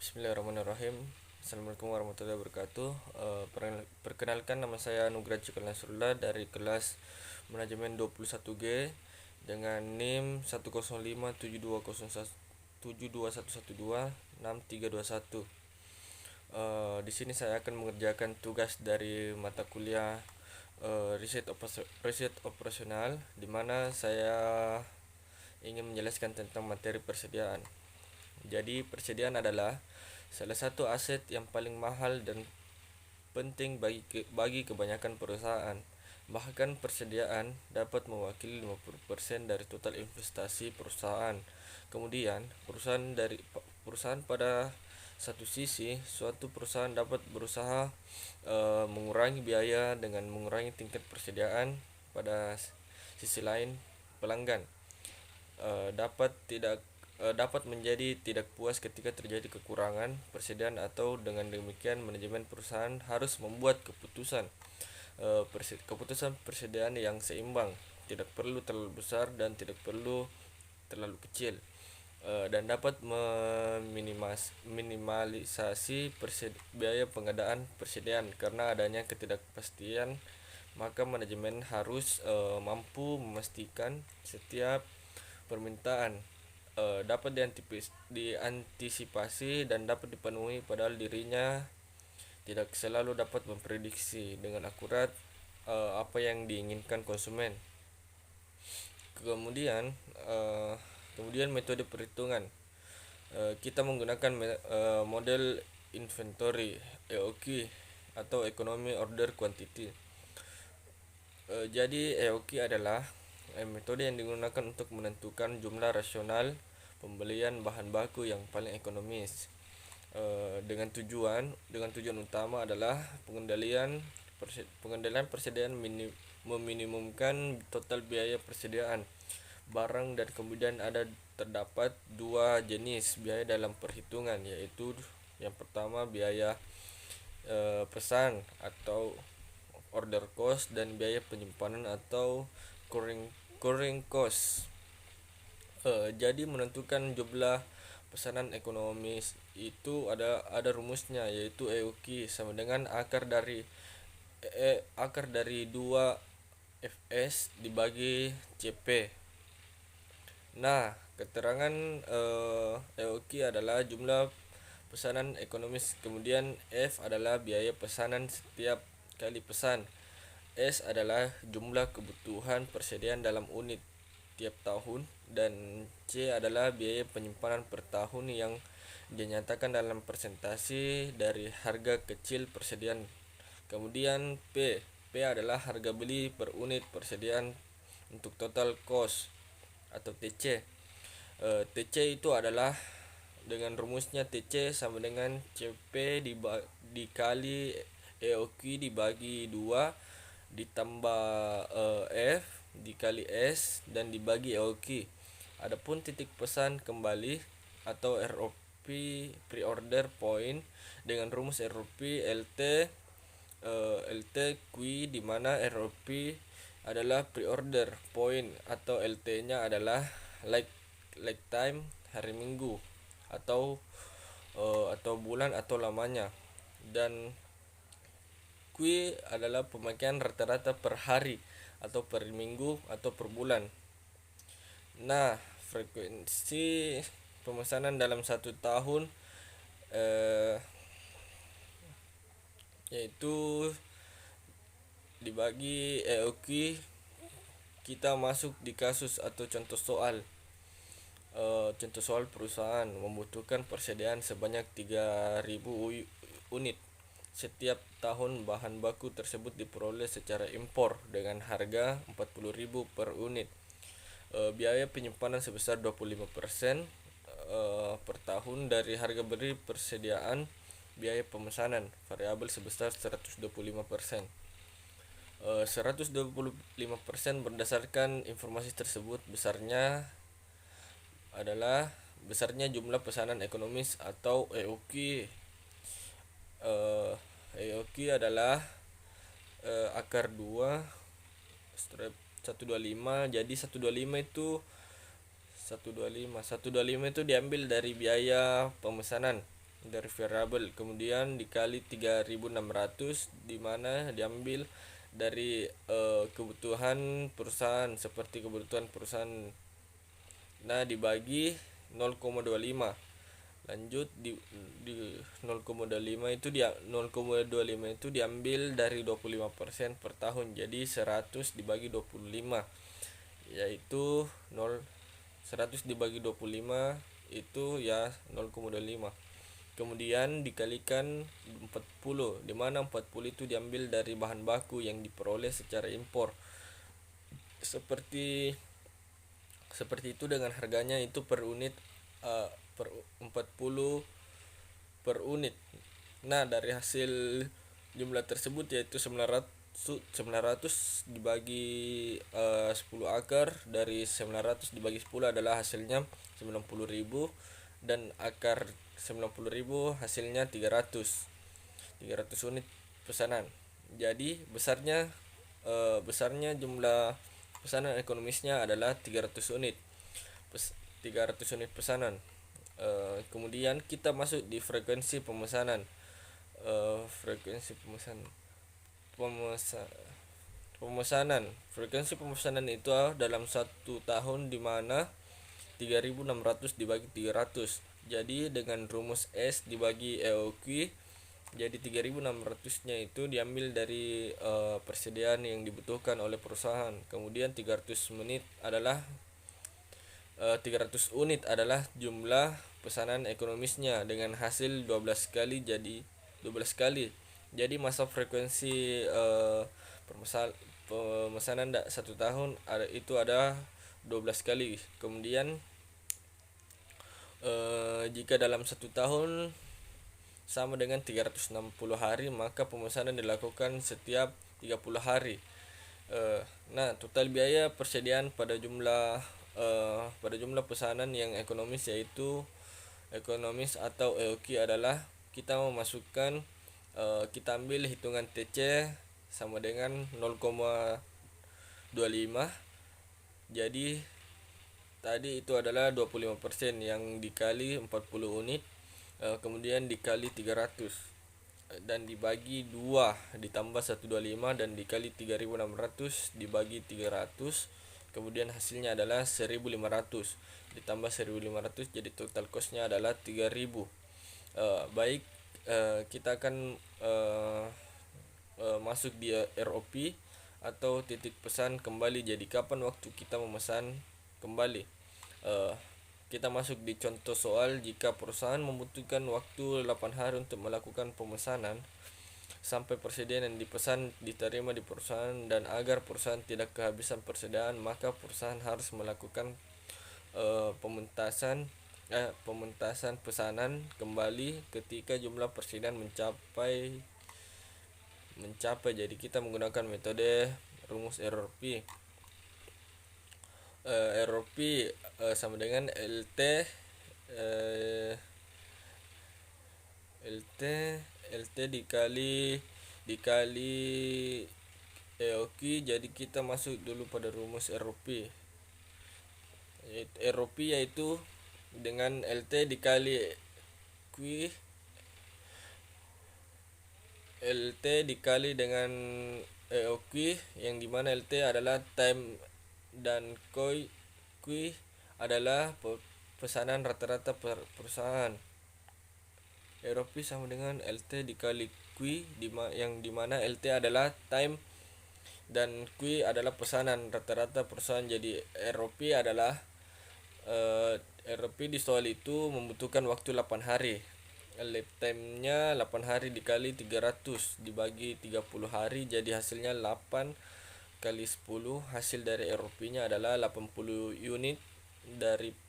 Bismillahirrahmanirrahim. Assalamualaikum warahmatullahi wabarakatuh. Perkenalkan, nama saya Nugra Cikal Nasrullah dari kelas Manajemen 21G dengan NIM 10572017321. Di sini saya akan mengerjakan tugas dari mata kuliah riset operasional, di mana saya ingin menjelaskan tentang materi persediaan. Jadi persediaan adalah salah satu aset yang paling mahal dan penting bagi kebanyakan perusahaan. Bahkan persediaan dapat mewakili 50% dari total investasi perusahaan. Kemudian, perusahaan pada satu sisi, suatu perusahaan dapat berusaha mengurangi biaya dengan mengurangi tingkat persediaan. Pada sisi lain, pelanggan dapat menjadi tidak puas ketika terjadi kekurangan persediaan, atau dengan demikian manajemen perusahaan harus membuat keputusan persediaan yang seimbang, tidak perlu terlalu besar dan tidak perlu terlalu kecil, dan dapat meminimalisasi biaya pengadaan persediaan. Karena adanya ketidakpastian, maka manajemen harus mampu memastikan setiap permintaan dapat diantisipasi dan dapat dipenuhi, padahal dirinya tidak selalu dapat memprediksi dengan akurat apa yang diinginkan konsumen. Kemudian eh, kemudian metode perhitungan. Kita menggunakan model inventory EOQ atau Economy Order Quantity. Jadi EOQ adalah metode yang digunakan untuk menentukan jumlah rasional pembelian bahan baku yang paling ekonomis, dengan tujuan utama adalah pengendalian persediaan, meminimumkan total biaya persediaan barang. Dan kemudian terdapat dua jenis biaya dalam perhitungan, yaitu yang pertama biaya pesan atau order cost, dan biaya penyimpanan atau curing cost. Jadi menentukan jumlah pesanan ekonomis itu ada rumusnya, yaitu EUQ sama dengan akar dari 2 Fs dibagi CP. Nah, keterangan EOQ adalah jumlah pesanan ekonomis, kemudian F adalah biaya pesanan setiap kali pesan, S adalah jumlah kebutuhan persediaan dalam unit tiap tahun, dan C adalah biaya penyimpanan per tahun yang dinyatakan dalam persentase dari harga kecil persediaan. Kemudian P adalah harga beli per unit persediaan untuk total cost atau TC. TC itu adalah, dengan rumusnya, TC sama dengan CP dikali EOQ dibagi 2 ditambah F dikali S dan dibagi EOQ. Adapun titik pesan kembali atau ROP, pre-order point, dengan rumus ROP LT Q, di mana ROP adalah pre-order point atau LT-nya adalah like time, hari minggu atau bulan atau lamanya, dan Q adalah pemakaian rata-rata per hari atau per minggu atau per bulan. Nah, frekuensi pemesanan dalam satu tahun yaitu dibagi EOQ. Kita masuk di kasus atau contoh soal. Perusahaan membutuhkan persediaan sebanyak 3.000 unit setiap tahun. Bahan baku tersebut diperoleh secara impor dengan harga 40.000 per unit. Biaya penyimpanan sebesar 25% per tahun dari harga beli persediaan. Biaya pemesanan variabel sebesar 125%. 125% berdasarkan informasi tersebut besarnya jumlah pesanan ekonomis atau EOQ. EOQ adalah akar 2 strip 125. Jadi 125 itu diambil dari biaya pemesanan. dari variabel, kemudian dikali 3.600 di mana diambil dari kebutuhan perusahaan seperti kebutuhan perusahaan. Nah, dibagi 0,25. Lanjut di 0,25 itu 0,25 itu diambil dari 25% per tahun. Jadi 100 dibagi 25 yaitu 100 dibagi 25 itu ya 0,25. Kemudian dikalikan 40, di mana 40 itu diambil dari bahan baku yang diperoleh secara impor. Seperti itu dengan harganya itu per unit per 40 per unit. Nah, dari hasil jumlah tersebut yaitu 900 dibagi 10 akar, dari 900 dibagi 10 adalah hasilnya 90.000, dan akar 90.000 hasilnya 300 unit pesanan. Jadi besarnya jumlah pesanan ekonomisnya adalah 300 unit 300 unit pesanan. Kemudian kita masuk di frekuensi pemesanan. Frekuensi pemesanan frekuensi pemesanan itu dalam satu tahun, di mana 3.600 dibagi 300. Jadi dengan rumus S dibagi EOQ, jadi 3.600-nya itu diambil dari persediaan yang dibutuhkan oleh perusahaan. Kemudian 300 unit adalah jumlah pesanan ekonomisnya dengan hasil 12 kali, jadi 12 kali. Jadi masa frekuensi pemesanan satu tahun itu ada 12 kali. Kemudian jika dalam satu tahun sama dengan 360 hari, maka pemesanan dilakukan setiap 30 hari. Nah, total biaya persediaan pada jumlah pesanan yang ekonomis, yaitu ekonomis atau EOQ, adalah kita memasukkan kita ambil hitungan TC sama dengan 0,25. Jadi tadi itu adalah 25% yang dikali 40 unit, kemudian dikali 300 dan dibagi 2 ditambah 125 dan dikali 3.600 dibagi 300, kemudian hasilnya adalah 1.500 ditambah 1.500, jadi total costnya adalah 3.000. Baik, kita akan masuk di ROP atau titik pesan kembali. Jadi kapan waktu kita memesan kembali? Kita masuk di contoh soal. Jika perusahaan membutuhkan waktu 8 hari untuk melakukan pemesanan sampai persediaan yang dipesan diterima di perusahaan, dan agar perusahaan tidak kehabisan persediaan, maka perusahaan harus melakukan pementasan pesanan kembali ketika jumlah persediaan mencapai. Jadi kita menggunakan metode rumus ROP. ROP sama dengan LT dikali EOQ. Jadi kita masuk dulu pada rumus ROP. ROP yaitu dengan LT dikali Q, LT dikali dengan EOQ, yang dimana LT adalah time dan Q adalah pesanan rata-rata per perusahaan. ROP sama dengan LT dikali Q, yang dimana LT adalah time dan Q adalah pesanan rata-rata perusahaan. Jadi ROP di soal itu membutuhkan waktu 8 hari. Lead time-nya 8 hari dikali 300 dibagi 30 hari, jadi hasilnya 8 kali 10. Hasil dari ROP-nya adalah 80 unit.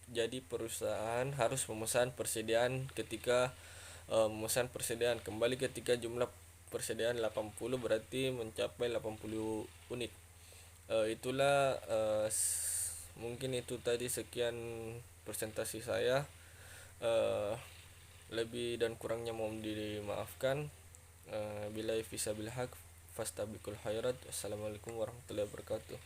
Jadi perusahaan harus memesan persediaan ketika memesan persediaan kembali ketika jumlah persediaan 80, berarti mencapai 80 unit. Itulah mungkin itu tadi, sekian presentasi saya. Lebih dan kurangnya mohon dimaafkan. Billahi fisabilillah haq fastabiqul khairat. Assalamualaikum warahmatullahi wabarakatuh.